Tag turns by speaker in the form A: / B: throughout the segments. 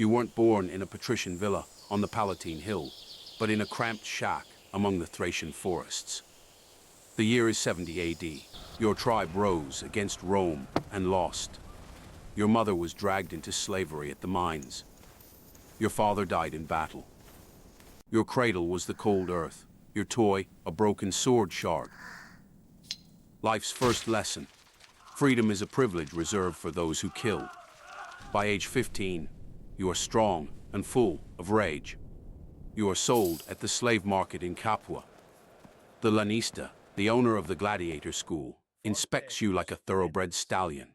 A: You weren't born in a patrician villa on the Palatine Hill, but in a cramped shack among the Thracian forests. The year is 70 AD. Your tribe rose against Rome and lost. Your mother was dragged into slavery at the mines. Your father died in battle. Your cradle was the cold earth, your toy a broken sword shard. Life's first lesson. Freedom is a privilege reserved for those who kill. By age 15, you are strong and full of rage. You are sold at the slave market in Capua. The Lanista, the owner of the gladiator school, inspects you like a thoroughbred stallion.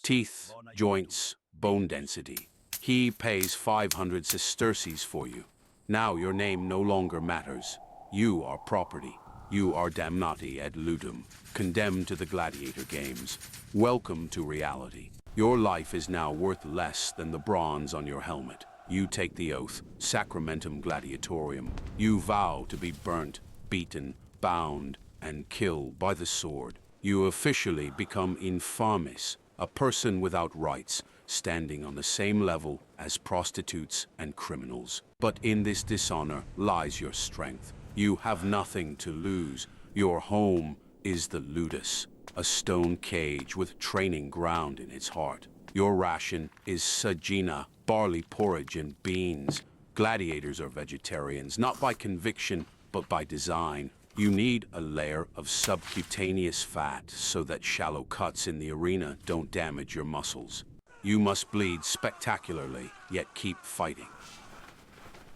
A: Teeth, joints, bone density. He pays 500 sesterces for you. Now your name no longer matters. You are property. You are damnati ad ludum, condemned to the gladiator games. Welcome to reality. Your life is now worth less than the bronze on your helmet. You take the oath, Sacramentum gladiatorium. You vow to be burnt, beaten, bound, and killed by the sword. You officially become infamis, a person without rights, standing on the same level as prostitutes and criminals. But in this dishonor lies your strength. You have nothing to lose. Your home is the Ludus, a stone cage with training ground in its heart. Your ration is Sagina, barley porridge and beans. Gladiators are vegetarians, not by conviction, but by design. You need a layer of subcutaneous fat so that shallow cuts in the arena don't damage your muscles. You must bleed spectacularly, yet keep fighting.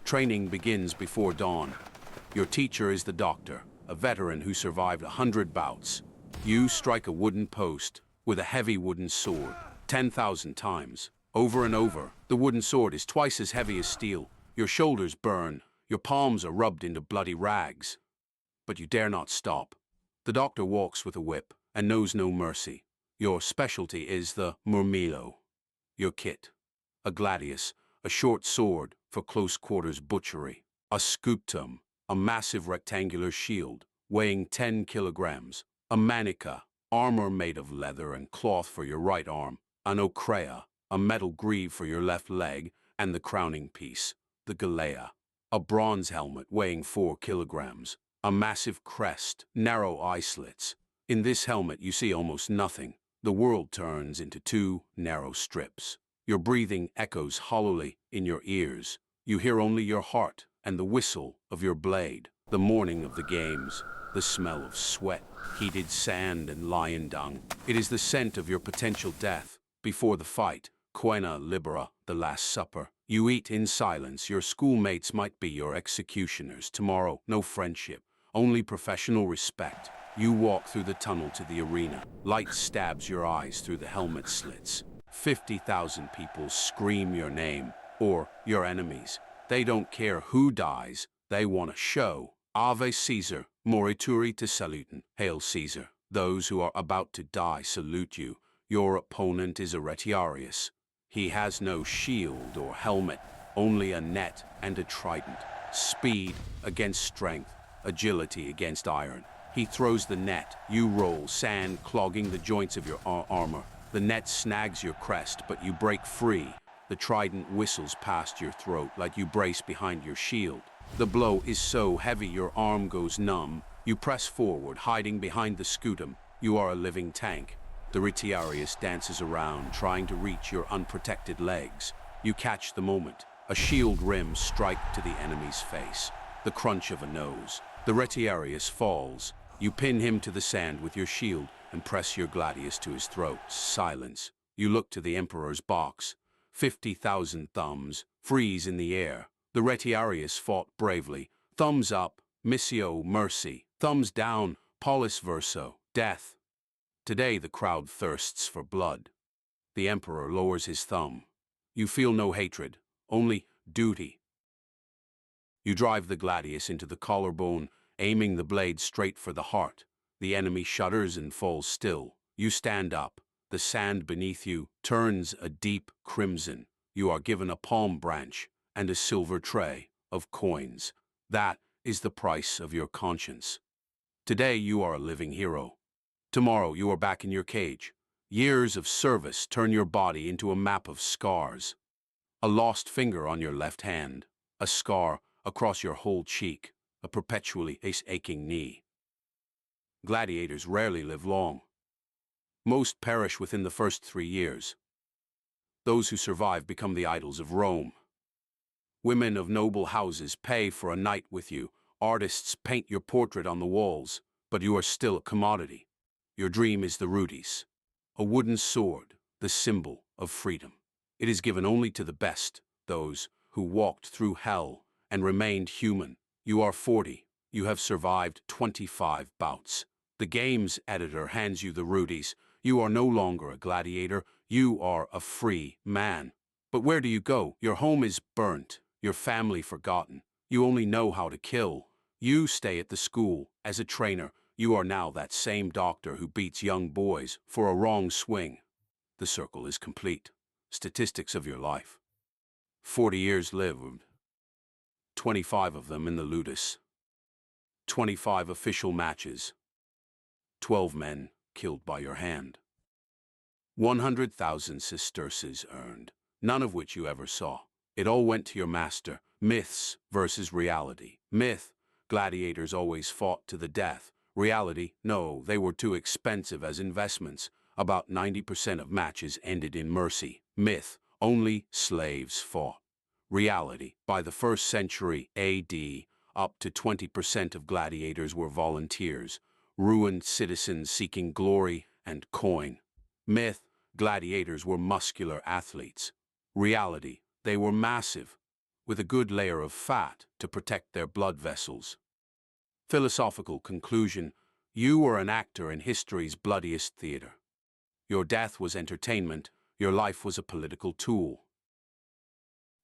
A: Training begins before dawn. Your teacher is the doctor, a veteran who survived 100 bouts. You strike a wooden post with a heavy wooden sword 10,000 times. Over and over, the wooden sword is twice as heavy as steel. Your shoulders burn, your palms are rubbed into bloody rags. But you dare not stop. The doctor walks with a whip and knows no mercy. Your specialty is the Murmillo. Your kit, a gladius, a short sword for close quarters butchery, a scutum, a massive rectangular shield weighing 10 kilograms, a manica, armor made of leather and cloth for your right arm, an ochrea, a metal greave for your left leg, and the crowning piece, the galea, a bronze helmet weighing 4 kilograms, a massive crest, narrow eye slits. In this helmet you see almost nothing. The world turns into 2 narrow strips. Your breathing echoes hollowly in your ears. You hear only your heart and the whistle of your blade. The morning of the games, the smell of sweat, heated sand and lion dung. It is the scent of your potential death. Before the fight, Quena Libera, the Last Supper. You eat in silence. Your schoolmates might be your executioners. Tomorrow, no friendship, only professional respect. You walk through the tunnel to the arena. Light stabs your eyes through the helmet slits. 50,000 people scream your name, or your enemies. They don't care who dies. They want a show. Ave Caesar, morituri te salutem. Hail Caesar. Those who are about to die salute you. Your opponent is a Retiarius. He has no shield or helmet, only a net and a trident. Speed against strength, agility against iron. He throws the net. You roll, sand clogging the joints of your armor. The net snags your crest, but you break free. The trident whistles past your throat like you brace behind your shield. The blow is so heavy your arm goes numb. You press forward, hiding behind the scutum. You are a living tank. The Retiarius dances around, trying to reach your unprotected legs. You catch the moment. A shield rim strike to the enemy's face. The crunch of a nose. The Retiarius falls. You pin him to the sand with your shield and press your gladius to his throat. Silence. You look to the Emperor's box. 50,000 thumbs freeze in the air. The Retiarius fought bravely. Thumbs up, missio, mercy. Thumbs down, Pollice, Verso, death. Today the crowd thirsts for blood. The Emperor lowers his thumb. You feel no hatred, only duty. You drive the gladius into the collarbone, aiming the blade straight for the heart. The enemy shudders and falls still. You stand up. The sand beneath you turns a deep crimson. You are given a palm branch and a silver tray of coins. That is the price of your conscience. Today you are a living hero. Tomorrow you are back in your cage. Years of service turn your body into a map of scars. A lost finger on your left hand, a scar across your whole cheek, a perpetually aching knee. Gladiators rarely live long. Most perish within the first 3 years. Those who survive become the idols of Rome. Women of noble houses pay for a night with you. Artists paint your portrait on the walls, but you are still a commodity. Your dream is the Rudis, a wooden sword, the symbol of freedom. It is given only to the best, those who walked through hell and remained human. You are 40. You have survived 25 bouts. The game's editor hands you the Rudis. You are no longer a gladiator. You are a free man. But where do you go? Your home is burnt, your family forgotten. You only know how to kill. You stay at the school as a trainer. You are now that same doctor who beats young boys for a wrong swing. The circle is complete. Statistics of your life. 40 years lived. 25 of them in the Ludus. 25 official matches. 12 men killed by your hand. 100,000 sesterces earned, none of which you ever saw. It all went to your master. Myths versus reality. Myth, gladiators always fought to the death. Reality, no, they were too expensive as investments. About 90% of matches ended in mercy. Myth, only slaves fought. Reality, by the 1st century AD, up to 20% of gladiators were volunteers, ruined citizens seeking glory and coin. Myth, gladiators were muscular athletes. Reality, they were massive, with a good layer of fat to protect their blood vessels. Philosophical conclusion, you were an actor in history's bloodiest theater. Your death was entertainment, your life was a political tool.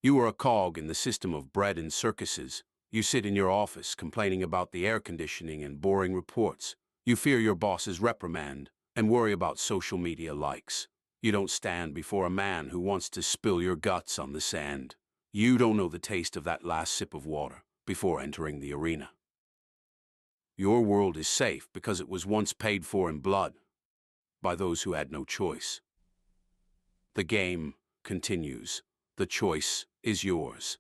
A: You were a cog in the system of bread and circuses. You sit in your office complaining about the air conditioning and boring reports. You fear your boss's reprimand and worry about social media likes. You don't stand before a man who wants to spill your guts on the sand. You don't know the taste of that last sip of water before entering the arena. Your world is safe because it was once paid for in blood by those who had no choice. The game continues. The choice is yours.